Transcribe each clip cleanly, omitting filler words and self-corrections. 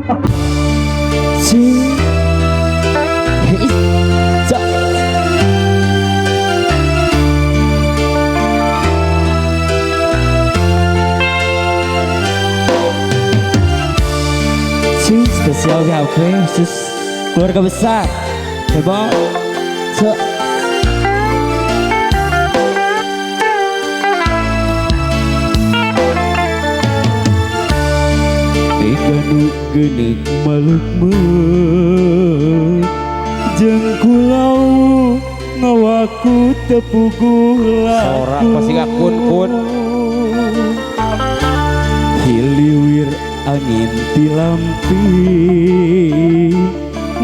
Si Ica Si spesial GHP khusus keluarga besar Coba Cok Ganu genek maluk jeung kulau ngawaku tepuguh Sorak pasti gak kun hiliwir angin tilampi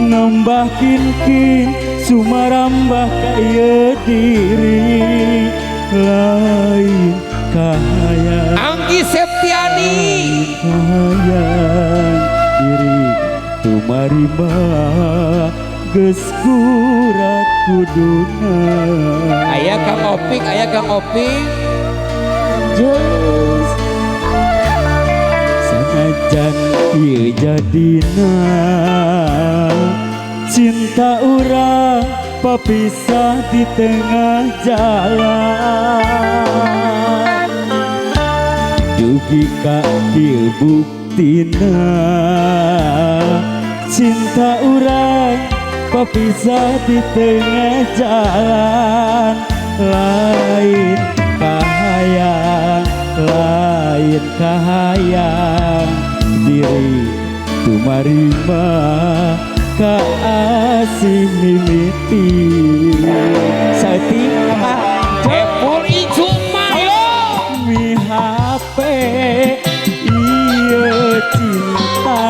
nambah kin sumarambah kaya diri lain kahayang Anggi Septiani kahayang diri tumarima geus kurat kuduna Aya Kang Opik just sanajan ieu jadina cinta urang papisah di tengah jalan dugi ka dieu buktina cinta urang papisah di tengah jalan lain kahayang diri tumarima ka asih mimiti saeutik Epul Ijumayo mi HP ieu cinta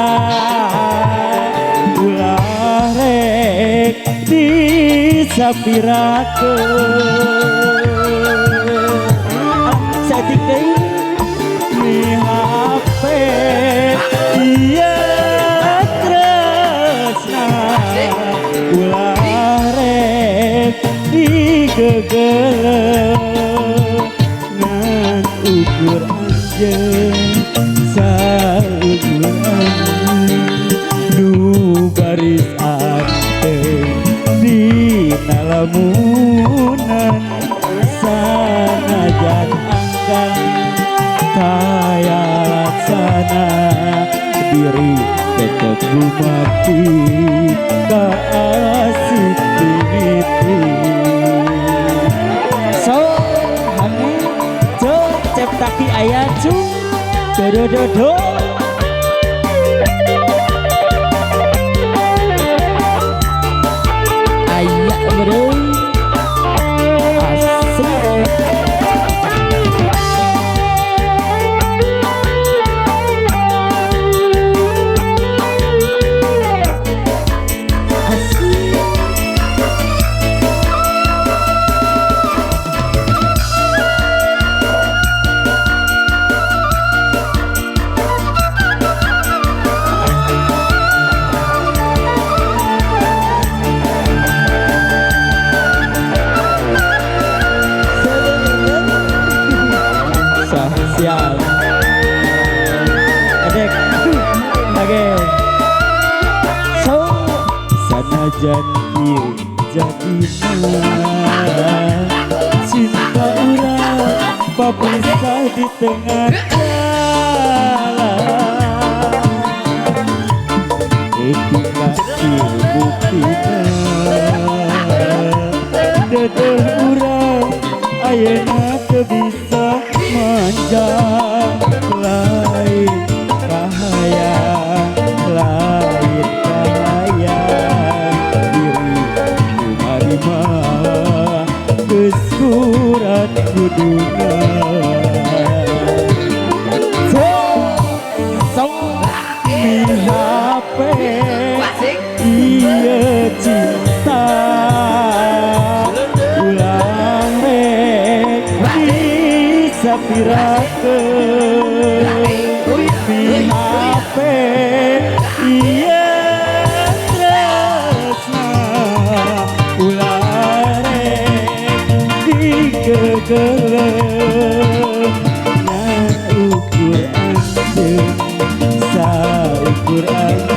ulah rek disapirakeun saeutik deui mi HP ieu tresna ulah rek digegeleun ngan ukur anjeun saukur anjeun nu baris anteng dina lamunan sanajan anggan kaya laksana diri tetep bumati ka asik dimiti so hangi cok ceptaki aya cung dodo aya bro siap adek lagi so sanajan ieu jadina cinta urang papisah di tengah jalan ketika ieu buktina dedeh urang ayeuna teu bisa manja lain kahayang diri kumarima geus kurat kuduna mi HP ieu cinta ulang rek disapirakeun mi HP ieu tresna ulah rek digegeleun ngan ukur anjeun saukur anjeun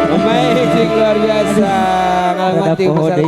Amazing, luar biasa. Ngalmati Ada pohon besar.